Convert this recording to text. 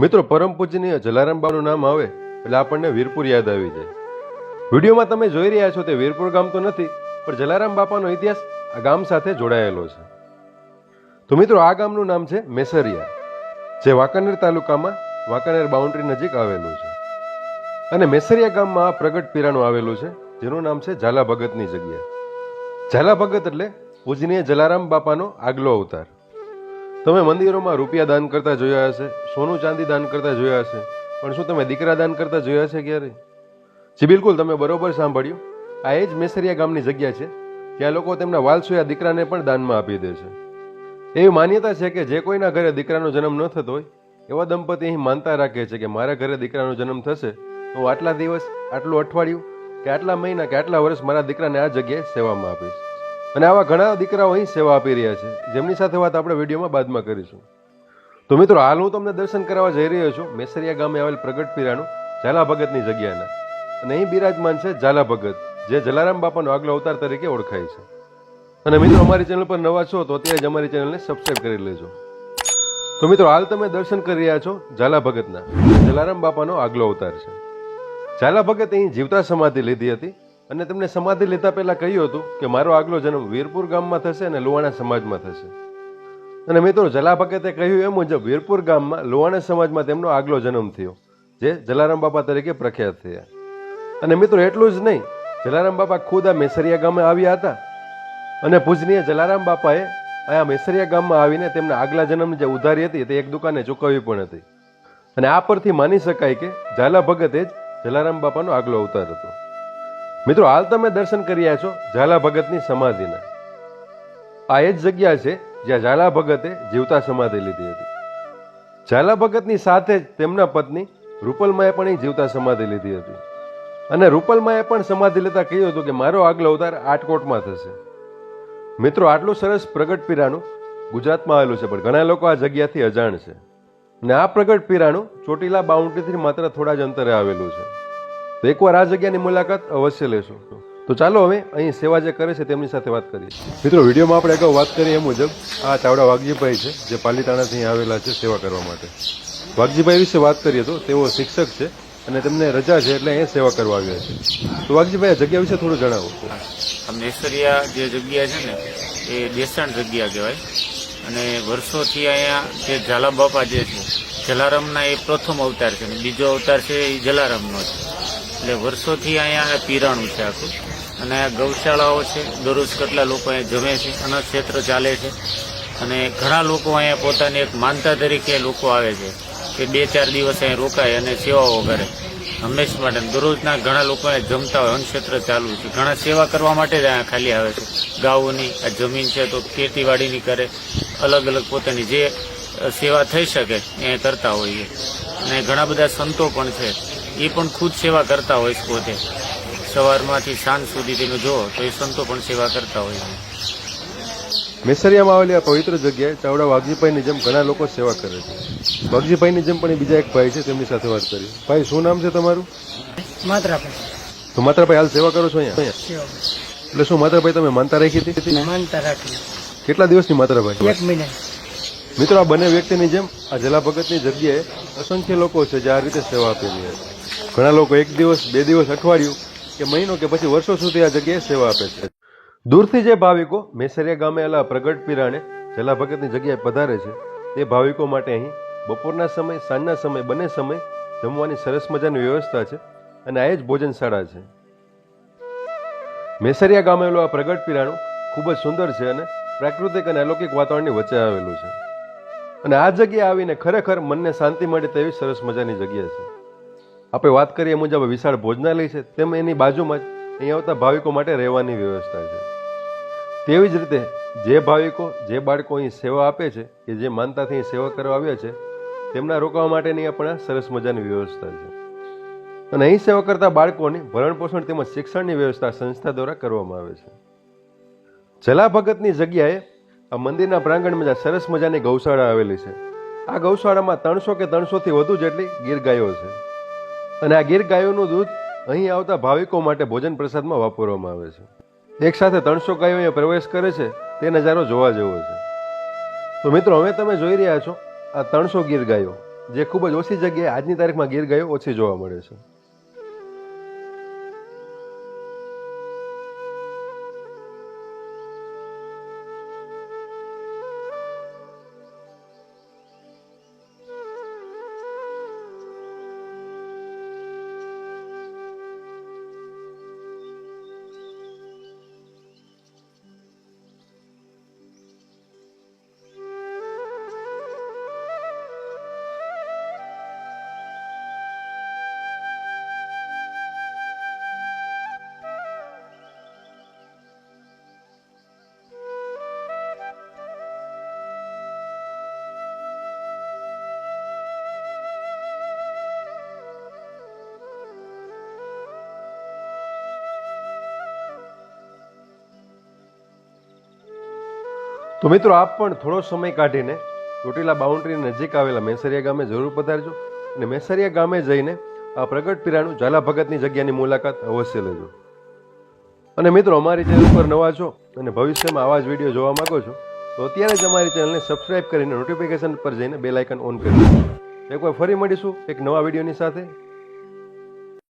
મિત્રો પરમ પૂજનીય જલારામ બાપાનું નામ આવે એટલે આપણને વીરપુર યાદ આવી જાય. વિડીયોમાં તમે જોઈ રહ્યા છો તે વીરપુર ગામ તો નથી, પણ જલારામ બાપાનો ઇતિહાસ આ ગામ સાથે જોડાયેલો છે. તો મિત્રો આ ગામનું નામ છે મેસરિયા, જે વાંકાનેર તાલુકામાં વાંકાનેર બાઉન્ડ્રી નજીક આવેલું છે. અને મેસરિયા ગામમાં આ પ્રગટ પીરાણું આવેલું છે, જેનું નામ છે ઝાલા ભગતની જગ્યા. ઝાલા ભગત એટલે પૂજનીય જલારામ બાપાનો આગલો અવતાર. તમે મંદિરોમાં રૂપિયા દાન કરતા જોયા હશે, સોનું ચાંદી દાન કરતા જોયા હશે, પણ શું તમે દીકરા દાન કરતા જોયા છે ક્યારે? જી બિલકુલ, તમે બરોબર સાંભળ્યું. આ એ જ મેસરિયા ગામની જગ્યા છે, જ્યાં લોકો તેમના વાલસોયા દીકરાને પણ દાનમાં આપી દે છે. એવી માન્યતા છે કે જે કોઈના ઘરે દીકરાનો જન્મ ન થતો હોય એવા દંપતી અહીં માનતા રાખે છે કે મારા ઘરે દીકરાનો જન્મ થશે તો હું આટલા દિવસ, આટલું અઠવાડિયું કે આટલા મહિના કે આટલા વર્ષ મારા દીકરાને આ જગ્યાએ સેવામાં આપીશ. અને આવા ઘણા દીકરાઓ અહીં સેવા આપી રહ્યા છે, જેમની સાથે વાત આપણે વિડીયોમાં બાદમાં કરીશું. તો મિત્રો, હાલ હું તમને દર્શન કરાવવા જઈ રહ્યો છું મેસરિયા ગામે આવેલ પ્રગટ પીરાણું ઝાલા ભગતની જગ્યાના. અને અહીં બિરાજમાન છે ઝાલા ભગત, જે જલારામ બાપાનો આગલો અવતાર તરીકે ઓળખાય છે. અને મિત્રો, અમારી ચેનલ પર નવા છો તો અત્યારે જ અમારી ચેનલને સબસ્ક્રાઇબ કરી લેજો. તો મિત્રો, હાલ તમે દર્શન કરી રહ્યા છો ઝાલા ભગતના, જલારામ બાપાનો આગલો અવતાર છે. ઝાલા ભગત અહીં જીવતા સમાધિ લીધી હતી, અને તેમને સમાધિ લીધા પહેલા કહ્યું હતું કે મારો આગલો જન્મ વીરપુર ગામમાં થશે અને લોહાણા સમાજમાં થશે. અને મિત્રો, ઝાલા ભગતે કહ્યું એ મુજબ વીરપુર ગામમાં લોહાણા સમાજમાં તેમનો આગલો જન્મ થયો, જે જલારામ બાપા તરીકે પ્રખ્યાત થયા. અને મિત્રો, એટલું જ નહીં, જલારામ બાપા ખુદ આ મેસરિયા ગામે આવ્યા હતા. અને પૂજનીય જલારામ બાપાએ આ મેસરિયા ગામમાં આવીને તેમના આગલા જન્મની જે ઉધારી હતી તે એક દુકાને ચૂકવવી પણ હતી. અને આ પરથી માની શકાય કે ઝાલા ભગતે જ જલારામ બાપાનો આગલો અવતાર હતો. મિત્રો, હાલ તમે દર્શન કરી રહ્યા છો ઝાલા ભગતની સમાધિના. આ એ જ જગ્યા છે જ્યાં ઝાલા ભગતે જીવતા સમાધિ લીધી હતી. ઝાલા ભગતની સાથે જ તેમના પત્ની રૂપલમાએ પણ અહીં જીવતા સમાધિ લીધી હતી. અને રૂપલમાએ પણ સમાધિ લેતા કહ્યું હતું કે મારો આગલો અવતાર આટકોટમાં થશે. મિત્રો, આટલું સરસ પ્રગટ પીરાણું ગુજરાતમાં આવેલું છે, પણ ઘણા લોકો આ જગ્યાથી અજાણ છે. અને આ પ્રગટ પીરાણું ચોટીલા બાઉન્ડ્રીથી માત્ર થોડા જ અંતરે આવેલું છે. તો એકવાર આ જગ્યાની મુલાકાત અવશ્ય લેશો. તો ચાલો હવે અહીં સેવા જે કરે છે તેમની સાથે વાત કરીએ. મિત્રો, વિડીયોમાં આપણે અગાઉ વાત કરી એ મુજબ આ ચાવડા વાઘજીભાઈ છે, જે પાલીતાણાથી આવેલા છે સેવા કરવા માટે. વાઘજીભાઈ વિશે વાત કરીએ તો તેઓ શિક્ષક છે અને તેમને રજા છે એટલે અહીં સેવા કરવા આવ્યા છે. તો વાઘજીભાઈ, આ જગ્યા વિશે થોડું જણાવો. મેસરિયા જે જગ્યા છે ને એ દેસાણ જગ્યા કહેવાય. અને વર્ષોથી અહીંયા જે ઝાલા બાપા જે છે જલારામના એ પ્રથમ અવતાર છે, અને બીજો અવતાર છે એ જલારામનો છે. એટલે વર્ષોથી અહીંયા પીરાણું છે આખું. અને આ ગૌશાળાઓ છે, દરરોજ કેટલા લોકો અહીંયા જમે છે, અનાજ ક્ષેત્ર ચાલે છે. અને ઘણા લોકો અહીંયા પોતાની એક માનતા તરીકે લોકો આવે છે કે 2-4 દિવસ અહીંયા રોકાય અને સેવાઓ કરે હંમેશા માટે. દરરોજના ઘણા લોકો અહીંયા જમતા હોય, અન્ન ક્ષેત્ર ચાલુ છે. ઘણા સેવા કરવા માટે જ અહીંયા ખાલી આવે છે. ગાયોની આ જમીન છે તો ખેતીવાડીની કરે, અલગ અલગ પોતાની જે સેવા થઈ શકે એ કરતા હોઈએ. અને ઘણા બધા સંતો પણ છે, એ પણ ખુદ સેવા કરતા હોય છે પોતે. સવારમાંથી સાંજ સુધી તમે જુઓ તો એ સંતો પણ સેવા કરતા હોય છે. મેસરિયામાં આવેલી આ પવિત્ર જગ્યાએ ચાવડા વાઘજીભાઈની જેમ ઘણા લોકો સેવા કરે છે. વાઘજીભાઈની જેમ પણ બીજા એક ભાઈ છે, તેમની સાથે વાત કરી. ભાઈ, શું નામ છે તમારું? માત્રાભાઈ. તો માત્રાભાઈ, હાલ સેવા કરો છો અહીંયા? એટલે શું માત્રાભાઈ, તમે માનતા રાખી હતી? માનતા રાખી. કેટલા દિવસની માત્રાભાઈ? 1 મહિના. મિત્રો, આ બંને વ્યક્તિની જેમ આ ઝાલા ભગતની જગ્યાએ અસંખ્ય લોકો છે જે આ રીતે સેવા આપી રહ્યા છે. ઘણા લોકો 1 દિવસ, 2 દિવસ, અઠવાડિયું કે મહિનો કે પછી વર્ષો સુધી આ જગ્યાએ સેવા આપે છે. દૂરથી જે ભાવિકો મેસરિયા ગામે આવેલા પ્રગટ પીરાણે ઝાલા ભગતની જગ્યાએ પધારે છે, તે ભાવિકો માટે અહીં બપોરના સમય, સાંજના સમય, બંને સમય જમવાની સરસ મજાની વ્યવસ્થા છે. અને આ જ ભોજનશાળા છે. મેસરિયા ગામે આવેલું આ પ્રગટ પીરાણું ખૂબ જ સુંદર છે અને પ્રાકૃતિક અને અલૌકિક વાતાવરણની વચ્ચે આવેલું છે. અને આ જગ્યાએ આવીને ખરેખર મનને શાંતિ મળે તેવી સરસ મજાની જગ્યા છે. આપણે વાત કરીએ મુજબ વિશાળ ભોજનાલય છે, તેમ એની બાજુમાં જ અહીં આવતા ભાવિકો માટે રહેવાની વ્યવસ્થા છે. તેવી જ રીતે જે ભાવિકો, જે બાળકો અહીં સેવા આપે છે, કે જે માનતાથી અહીં સેવા કરવા આવ્યા છે, તેમના રોકાવા માટેની પણ સરસ મજાની વ્યવસ્થા છે. અને અહીં સેવા કરતા બાળકોની ભરણ પોષણ તેમજ શિક્ષણની વ્યવસ્થા સંસ્થા દ્વારા કરવામાં આવે છે. ઝાલા ભગતની જગ્યાએ આ મંદિરના પ્રાંગણમાં સરસ મજાની ગૌશાળા આવેલી છે. આ ગૌશાળામાં 300 કે 300થી વધુ જેટલી ગીર ગાયો છે. અને આ ગીર ગાયોનું દૂધ અહીં આવતા ભાવિકો માટે ભોજન પ્રસાદમાં વાપરવામાં આવે છે. એક સાથે 300 ગાયો અહીંયા પ્રવેશ કરે છે, તે નજારો જોવા જેવો છે. તો મિત્રો, હવે તમે જોઈ રહ્યા છો આ 300 ગીર ગાયો. જે ખૂબ જ ઓછી જગ્યાએ આજની તારીખમાં ગીર ગાયો ઓછી જોવા મળે છે. તો મિત્રો આપ પણ થોડો સમય કાઢીને ચોટીલા બાઉન્ડ્રી નજીક આવેલા મેસરિયા ગામે જરૂર પધારજો અને મેસરિયા ગામે જઈને આ પ્રગટ પીરાનું ઝાલા ભગતની જગ્યાની મુલાકાત અવશ્ય લેજો. અને મિત્રો અમારી ચેનલ પર નવા છો અને ભવિષ્યમાં આવા જ વિડીયો જોવા માંગો છો તો અત્યારે જ અમારી ચેનલને સબસ્ક્રાઇબ કરીને નોટિફિકેશન પર જઈને બેલ આઇકન ઓન કરી દો. એકવાર ફરી મળીશું એક નવા વિડીયોની સાથે.